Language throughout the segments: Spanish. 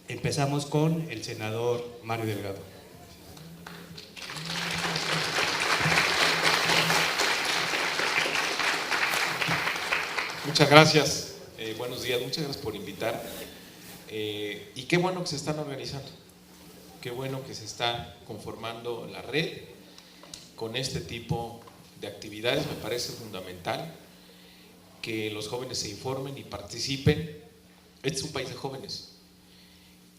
Empezamos con el senador Mario Delgado. Muchas gracias, buenos días, muchas gracias por invitar. Y qué bueno que se están organizando, qué bueno que se está conformando la red con este tipo de actividades. Me parece fundamental que los jóvenes se informen y participen. Este es un país de jóvenes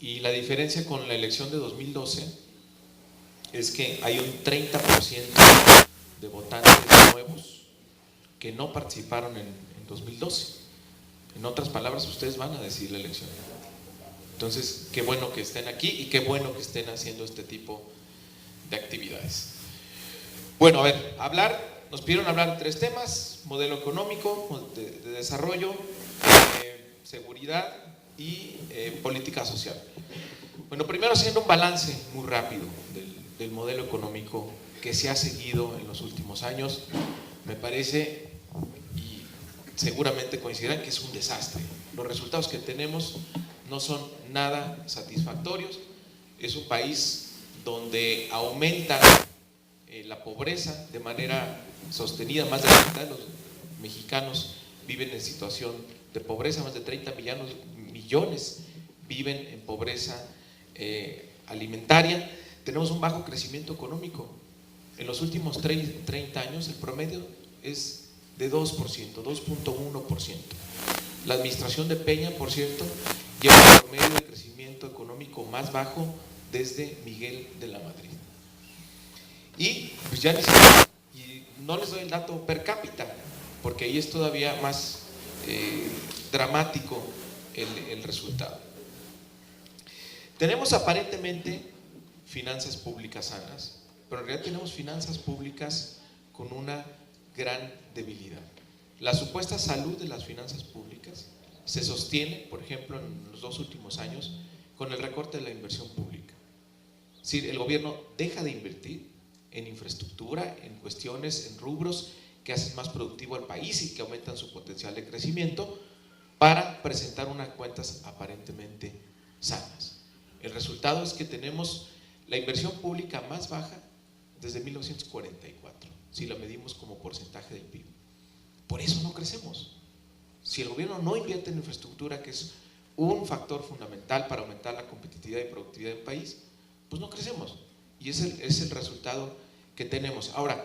y la diferencia con la elección de 2012 es que hay un 30% de votantes nuevos que no participaron en 2012. En otras palabras, ustedes van a decidir la elección. Entonces, qué bueno que estén aquí y qué bueno que estén haciendo este tipo de actividades. Bueno, a ver, nos pidieron hablar de 3 temas: modelo económico, de desarrollo, seguridad y política social. Bueno, primero haciendo un balance muy rápido del modelo económico que se ha seguido en los últimos años. Me parece, y seguramente coincidirán, que es un desastre. Los resultados que tenemos no son nada satisfactorios. Es un país donde aumenta la pobreza de manera sostenida. Más de la mitad de los mexicanos viven en situación de pobreza, más de 30 millones viven en pobreza alimentaria. Tenemos un bajo crecimiento económico. En los últimos 30 años el promedio es de 2%, 2.1%. La administración de Peña, por cierto, lleva un promedio de crecimiento económico más bajo desde Miguel de la Madrid. Y pues ya no les doy el dato per cápita, porque ahí es todavía más dramático el resultado. Tenemos aparentemente finanzas públicas sanas, pero en realidad tenemos finanzas públicas con una gran debilidad. La supuesta salud de las finanzas públicas se sostiene, por ejemplo, en los 2 últimos años, con el recorte de la inversión pública. Es decir, el gobierno deja de invertir en infraestructura, en cuestiones, en rubros que hacen más productivo al país y que aumentan su potencial de crecimiento, para presentar unas cuentas aparentemente sanas. El resultado es que tenemos la inversión pública más baja desde 1944, si la medimos como porcentaje del PIB. Por eso no crecemos. Si el gobierno no invierte en infraestructura, que es un factor fundamental para aumentar la competitividad y productividad del país, pues no crecemos. Y es el resultado que tenemos. Ahora,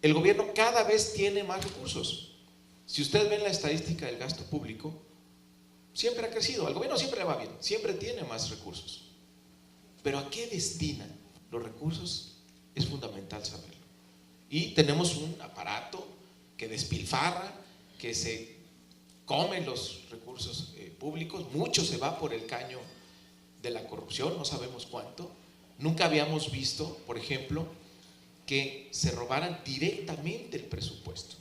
el gobierno cada vez tiene más recursos. Si ustedes ven la estadística del gasto público, siempre ha crecido. Al gobierno siempre le va bien, siempre tiene más recursos. Pero ¿a qué destinan los recursos? Es fundamental saberlo. Y tenemos un aparato que despilfarra, que se come los recursos públicos. Mucho se va por el caño de la corrupción, no sabemos cuánto. Nunca habíamos visto, por ejemplo, que se robaran directamente el presupuesto.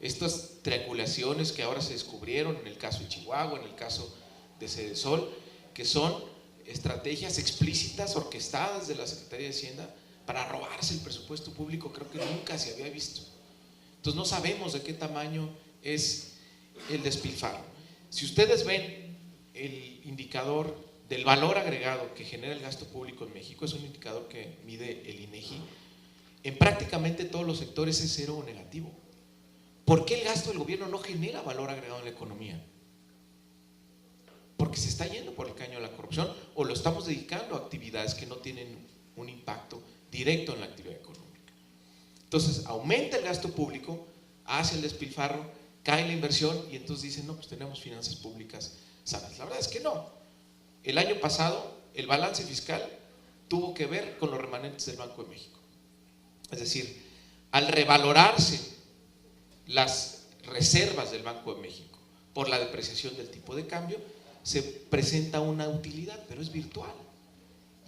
Estas triangulaciones que ahora se descubrieron en el caso de Chihuahua, en el caso de Sedesol, que son estrategias explícitas, orquestadas de la Secretaría de Hacienda para robarse el presupuesto público, creo que nunca se había visto. Entonces no sabemos de qué tamaño es el despilfarro. Si ustedes ven el indicador del valor agregado que genera el gasto público en México, es un indicador que mide el INEGI, en prácticamente todos los sectores es cero o negativo. ¿Por qué el gasto del gobierno no genera valor agregado en la economía? Porque se está yendo por el caño de la corrupción, o lo estamos dedicando a actividades que no tienen un impacto directo en la actividad económica. Entonces aumenta el gasto público, hace el despilfarro, cae la inversión y entonces dicen, no, pues tenemos finanzas públicas sanas. La verdad es que no. El año pasado el balance fiscal tuvo que ver con los remanentes del Banco de México. Es decir, al revalorarse las reservas del Banco de México por la depreciación del tipo de cambio, se presenta una utilidad, pero es virtual.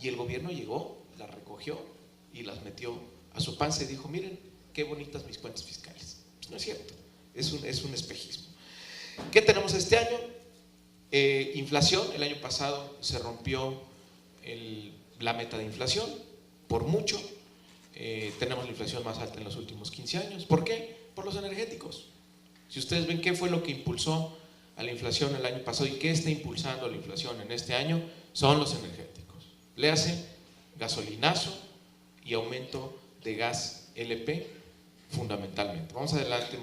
Y el gobierno llegó, las recogió y las metió a su panza y dijo, miren qué bonitas mis cuentas fiscales. Pues no es cierto, es un espejismo. ¿Qué tenemos este año? Inflación. El año pasado se rompió la meta de inflación por mucho. Tenemos la inflación más alta en los últimos 15 años. ¿Por qué? Por los energéticos. Si ustedes ven qué fue lo que impulsó a la inflación el año pasado y qué está impulsando la inflación en este año, son los energéticos. Léase gasolinazo y aumento de gas LP fundamentalmente. Más adelante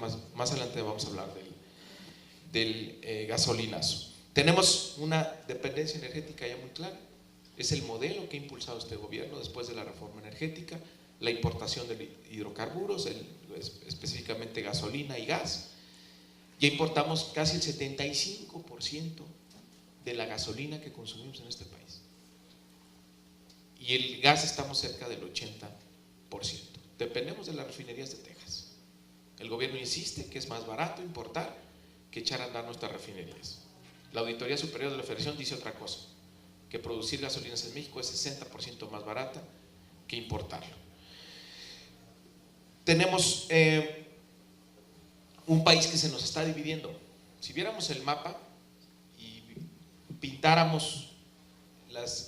vamos a hablar del gasolinazo. Tenemos una dependencia energética ya muy clara. Es el modelo que ha impulsado este gobierno después de la reforma energética, la importación de hidrocarburos, específicamente gasolina y gas. Ya importamos casi el 75% de la gasolina que consumimos en este país. Y el gas estamos cerca del 80%. Dependemos de las refinerías de Texas. El gobierno insiste que es más barato importar que echar a andar nuestras refinerías. La Auditoría Superior de la Federación dice otra cosa, que producir gasolinas en México es 60% más barata que importarlo. Tenemos un país que se nos está dividiendo. Si viéramos el mapa y pintáramos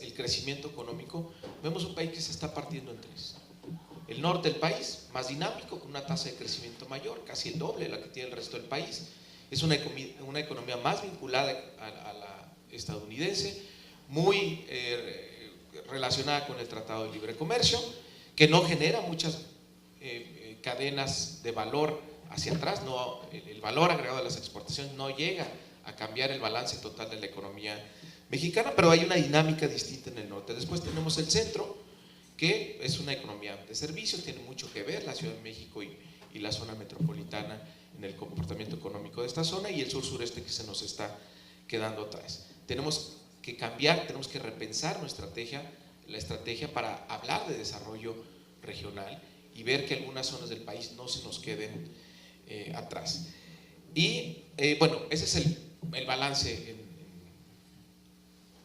el crecimiento económico, vemos un país que se está partiendo en tres. El norte del país, más dinámico, con una tasa de crecimiento mayor, casi el doble de la que tiene el resto del país. Es una economía más vinculada a la estadounidense, muy relacionada con el Tratado de Libre Comercio, que no genera muchas cadenas de valor hacia atrás. El valor agregado de las exportaciones no llega a cambiar el balance total de la economía mexicana, pero hay una dinámica distinta en el norte. Después tenemos el centro, que es una economía de servicios, tiene mucho que ver la Ciudad de México y la zona metropolitana en el comportamiento económico de esta zona, y el sur-sureste que se nos está quedando atrás. Tenemos que cambiar, tenemos que repensar la estrategia para hablar de desarrollo regional y ver que algunas zonas del país no se nos queden atrás. Y bueno, ese es el balance en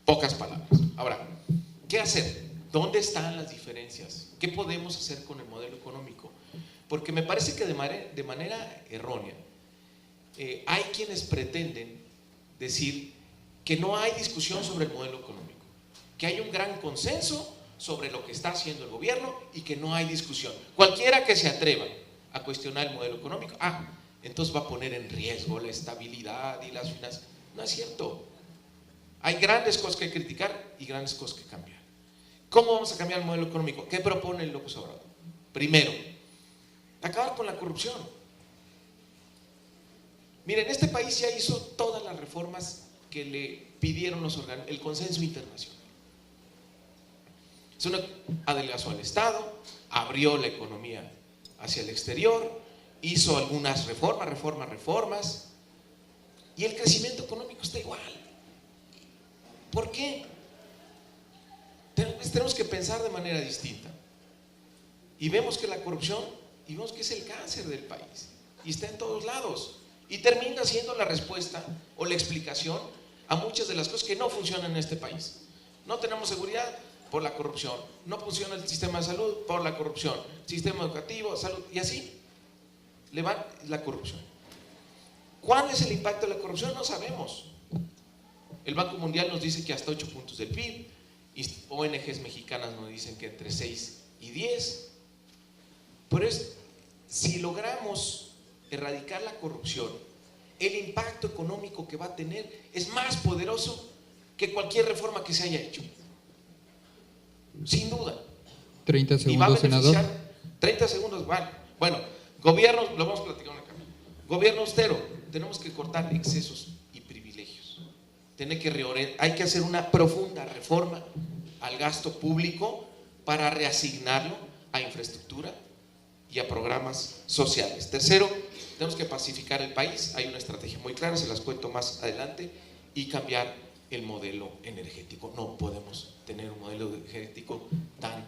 pocas palabras. Ahora, ¿qué hacer? ¿Dónde están las diferencias? ¿Qué podemos hacer con el modelo económico? Porque me parece que de manera errónea hay quienes pretenden decir que no hay discusión sobre el modelo económico, que hay un gran consenso sobre lo que está haciendo el gobierno y que no hay discusión. Cualquiera que se atreva a cuestionar el modelo económico, entonces va a poner en riesgo la estabilidad y las finanzas. No es cierto. Hay grandes cosas que criticar y grandes cosas que cambiar. ¿Cómo vamos a cambiar el modelo económico? ¿Qué propone el López Obrador? Primero, acabar con la corrupción. Miren, este país ya hizo todas las reformas que le pidieron el consenso internacional. Adelgazó al Estado, abrió la economía hacia el exterior, hizo algunas reformas, y el crecimiento económico está igual. ¿Por qué? Tenemos que pensar de manera distinta. Y vemos que la corrupción, y vemos que es el cáncer del país, y está en todos lados, y termina siendo la respuesta o la explicación a muchas de las cosas que no funcionan en este país. No tenemos seguridad por la corrupción, no funciona el sistema de salud por la corrupción, sistema educativo, salud, y así le va la corrupción. ¿Cuál es el impacto de la corrupción? No sabemos. El Banco Mundial nos dice que hasta 8 puntos del PIB, y ONGs mexicanas nos dicen que entre 6 y 10. Pero si logramos erradicar la corrupción, el impacto económico que va a tener es más poderoso que cualquier reforma que se haya hecho. Sin duda. 30 segundos, y va a beneficiar, senador. 30 segundos, bueno, gobierno, lo vamos a platicar en la cámara. Gobierno austero, tenemos que cortar excesos y privilegios. Hay que hacer una profunda reforma al gasto público para reasignarlo a infraestructura y a programas sociales. Tercero, tenemos que pacificar el país. Hay una estrategia muy clara, se las cuento más adelante, y cambiar el modelo energético. No podemos tener un modelo energético tan